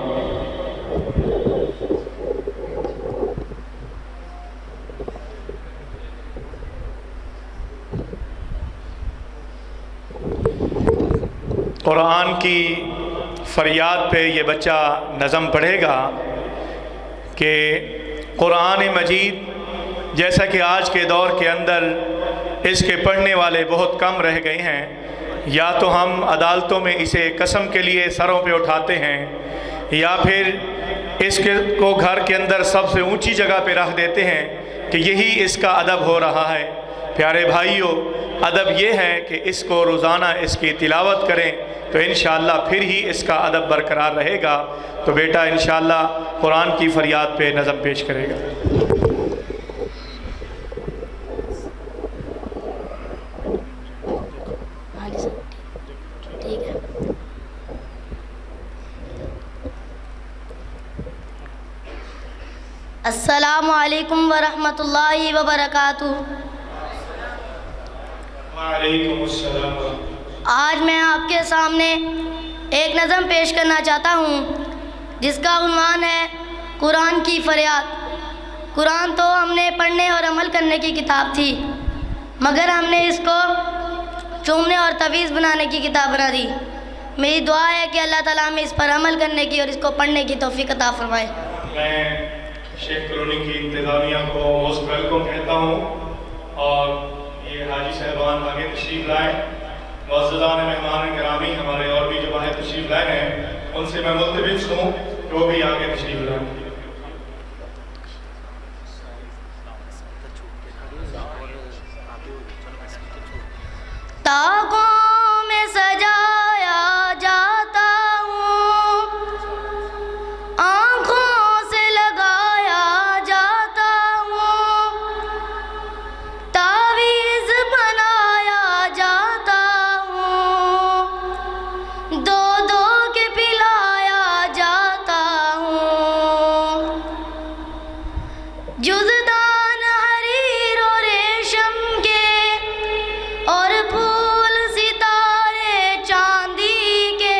قرآن کی فریاد پہ یہ بچہ نظم پڑھے گا کہ قرآن مجید جیسا کہ آج کے دور کے اندر اس کے پڑھنے والے بہت کم رہ گئے ہیں، یا تو ہم عدالتوں میں اسے قسم کے لیے سروں پہ اٹھاتے ہیں یا پھر اس کو گھر کے اندر سب سے اونچی جگہ پہ رکھ دیتے ہیں کہ یہی اس کا ادب ہو رہا ہے. پیارے بھائیوں، ادب یہ ہے کہ اس کو روزانہ اس کی تلاوت کریں تو انشاءاللہ پھر ہی اس کا ادب برقرار رہے گا. تو بیٹا انشاءاللہ قرآن کی فریاد پہ نظم پیش کرے گا. السلام علیکم ورحمۃ اللہ وبرکاتہ۔ وعلیکم السلام۔ آج میں آپ کے سامنے ایک نظم پیش کرنا چاہتا ہوں جس کا عنوان ہے قرآن کی فریاد۔ قرآن تو ہم نے پڑھنے اور عمل کرنے کی کتاب تھی، مگر ہم نے اس کو چومنے اور تعویذ بنانے کی کتاب بنا دی۔ میری دعا ہے کہ اللہ تعالیٰ ہمیں اس پر عمل کرنے کی اور اس کو پڑھنے کی توفیق عطا فرمائے۔ میں شیخ کالونی کی انتظامیہ کو موسٹ ویلکم کہتا ہوں، اور یہ حاجی صاحبان آگے تشریف لائیں۔ معززان مہمان گرامی ہمارے اور بھی جو باہر تشریف لائے ہیں ان سے میں ملتمس ہوں کہ وہ بھی آگے تشریف لائیں۔ تاغوں میں سجایا جاتا ہوں، آنکھوں سے لگایا جاتا ہوں، تعویذ بنایا جاتا ہوں، دو دو کے پلایا جاتا ہوں، جزدان حریر و ریشم کے اور پھول ستارے چاندی کے،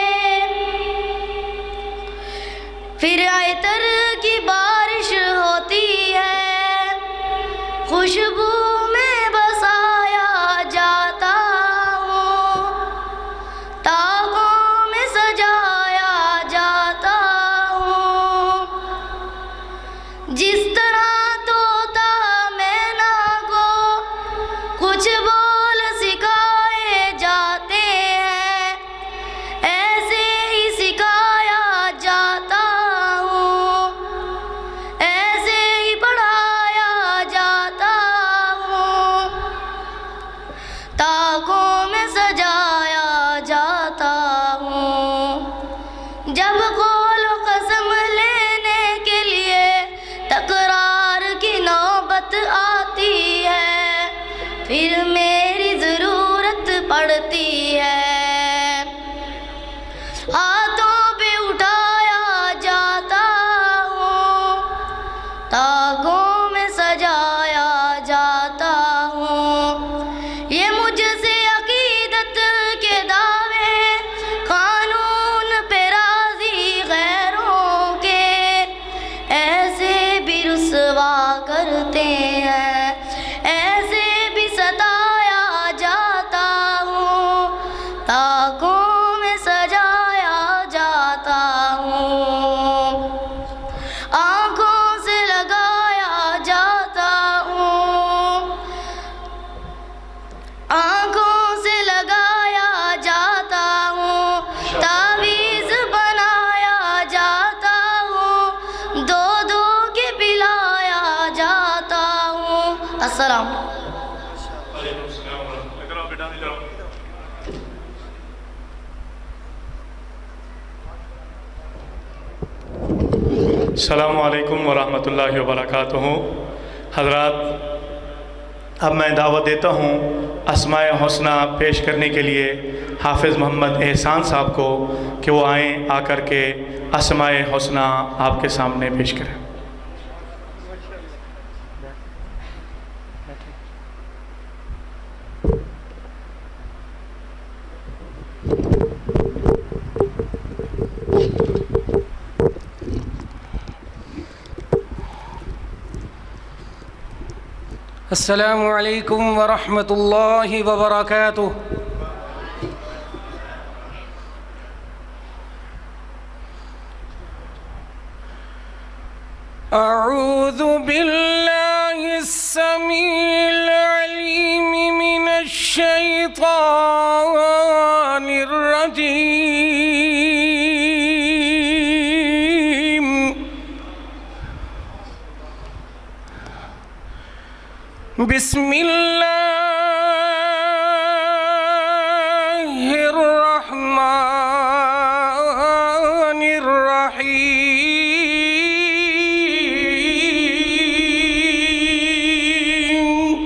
پھر عطر کی بارش ہوتی ہے، خوشبو میں بسایا جاتا ہوں، تاغوں میں سجایا جاتا ہوں، جس طرح طوطا مینا کو کچھ بول سکھائے جاتے ہیں، ایسے ہی سکھایا جاتا ہوں، ایسے ہی پڑھایا جاتا ہوں، تاغوں میں سجایا جاتا ہوں۔ جب قول و قسم لینے کے لیے تکرار کی نوبت آتی ہے، پھر میری ضرورت پڑتی ہے، ہاتھوں پہ اٹھایا جاتا ہوں، تاغوں میں سجایا جاتا ہوں۔ یہ مجھ سے عقیدت کے دعوے قانون پہ راضی غیروں کے ایسے بھی رسوا کرتے ہیں، ایسے بھی ستایا جاتا ہوں، تاغوں میں سجایا جاتا ہوں، آنکھوں سے لگایا جاتا ہوں، آنکھوں سے لگایا جاتا ہوں، تعویذ بنایا جاتا ہوں، دو دو کے پلایا جاتا ہوں۔ السلام۔ وعلیکم السلام ورحمۃ اللہ۔ ادھر آؤ بیٹا، ادھر آؤ۔ السلام علیکم ورحمۃ اللہ وبرکاتہ۔ حضرات، اب میں دعوت دیتا ہوں اسماء حسنہ پیش کرنے کے لیے حافظ محمد احسان صاحب کو کہ وہ آئیں، آ کر کے اسماء حسنہ آپ کے سامنے پیش کریں۔ السلام علیکم ورحمۃ اللہ وبرکاتہ۔ اعوذ باللہ السمیع العلیم من الشیطان الرجیم، بسم اللہ الرحمن الرحیم،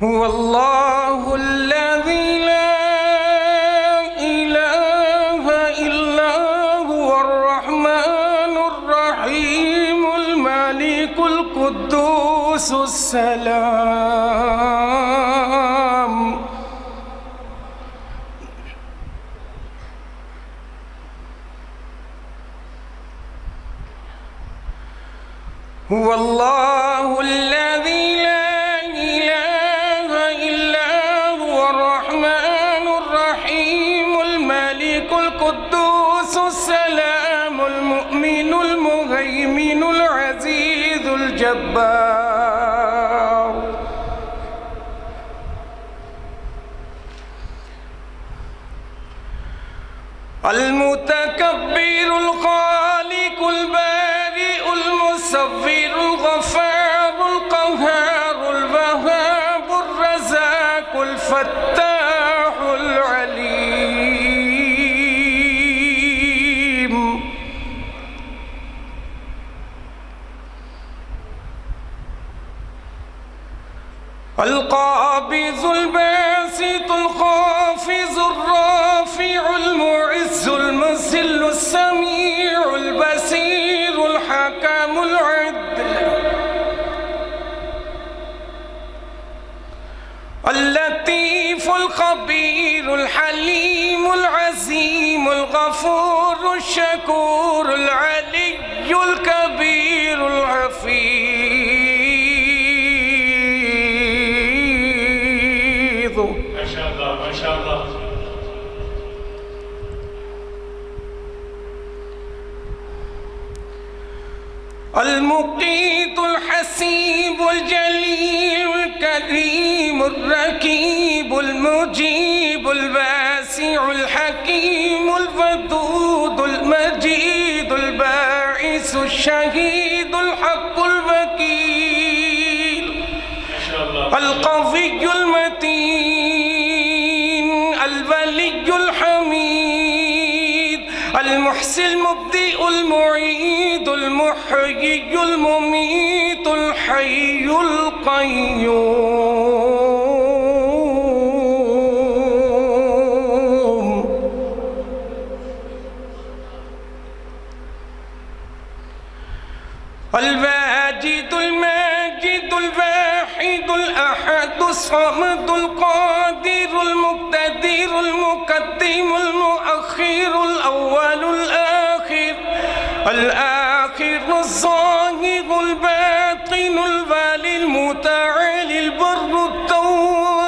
واللہ الذی لا الہ القدوس السلام هو الله الذي لا إله إلا هو الرحمن الرحيم الملك القدوس السلام المؤمن المهيمن العزيز الجبار المتكبر الخالق البارئ المصور الغفار القهار الوهاب الرزاق الفتاح العليم القابض الباسط الخافض الرافع المعز المذل السميع البصير الحكم العدل اللطيف الخبير الحليم العظيم الغفور الشكور العلي الكبير الحفيظ. ما شاء الله ما شاء الله. المقيت الحسيب الجليل الكريم الركيب المجيب الواسع الحكيم الودود المجيد الباعث الشهيد الحق الوكيل القوي المتين الولي الحميد المحسن المبدئ المعيد المحيي المميت الحي القيوم. الواجد الماجد الواحد الأحد الصمد القادر المقتدر المقدم المؤخر الأول الآخر الآخر الظاهر الباطن الوالي المتعالي البر التواب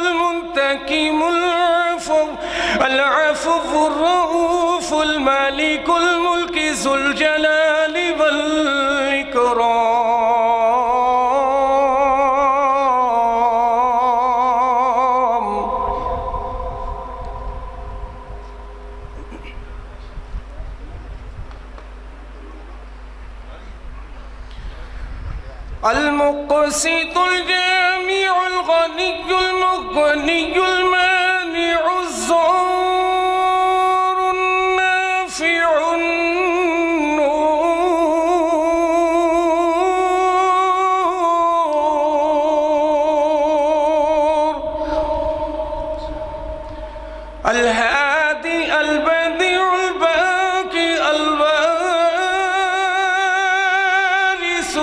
المنتقم العفو الرؤوف المالك الملك ذو الجلال والإكرام. المقسط الجامع الغني المغني المانع الضار النافع النور الهادي البديع الباقي الوارث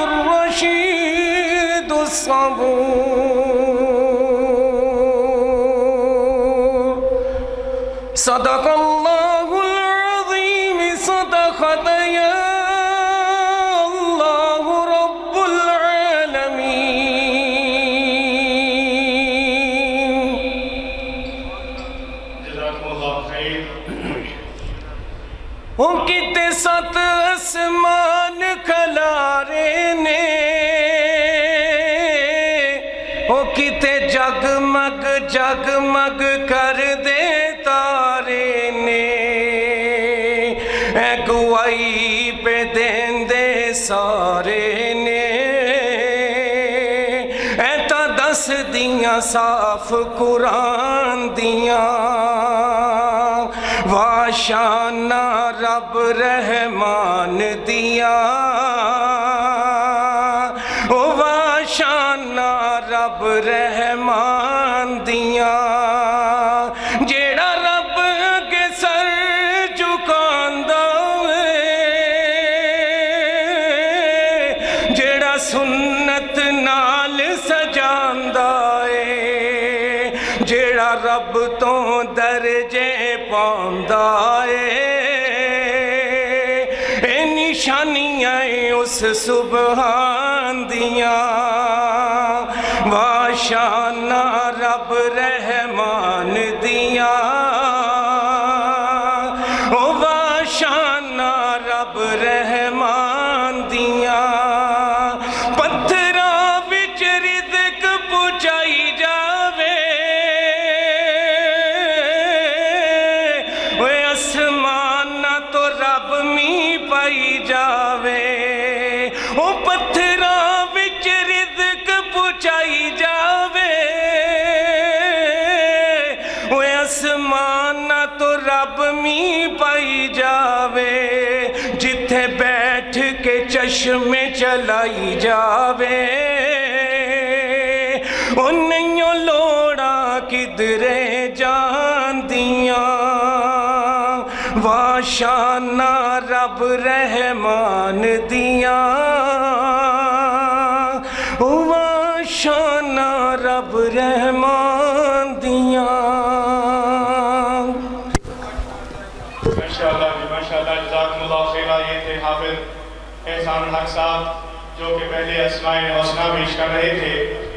الرشيد الصبور. صدق الله العظيم صدقت يا الله رب العالمين. جزاكم الله خير. وہ کتے ست اسمان کھلارے نے وہ کتے جگمگ جگمگ کر دے تارے نے اے گوائی پہ دین دے سارے نے اے تا دس دیاں صاف قرآن دیاں واشانہ رب رحمان دیا واشانہ رب رحمان دیا جیڑا رب کے سر جھکاندا ہے رب تو درجے پاؤندا اے نشانیاں اس سبحان دیاں واشانہ رب رحمان دیاں واشانہ رب رحمان دیاں پتھراں وچ رزق پہنچائی جاوے اوے آسماناں تو رب می پائی جاوے او پتھراں وچ رزق پہنچائی جاوے اوے آسماناں تو رب می پائی جاوے جتھے بیٹھ کے چشمے چلائی جاوے او نئیوں لوڑاں کدرے جان دیاں واشانہ رب رحمان دیاں واشانہ رب رحمان دیاں ماشاءاللہ جی ماشاءاللہ جزاکم اللہ خیرہ. یہ تھے حافظ احسان الحق صاحب جو کہ پہلے اسماء الحسنہ پیش کر رہے تھے.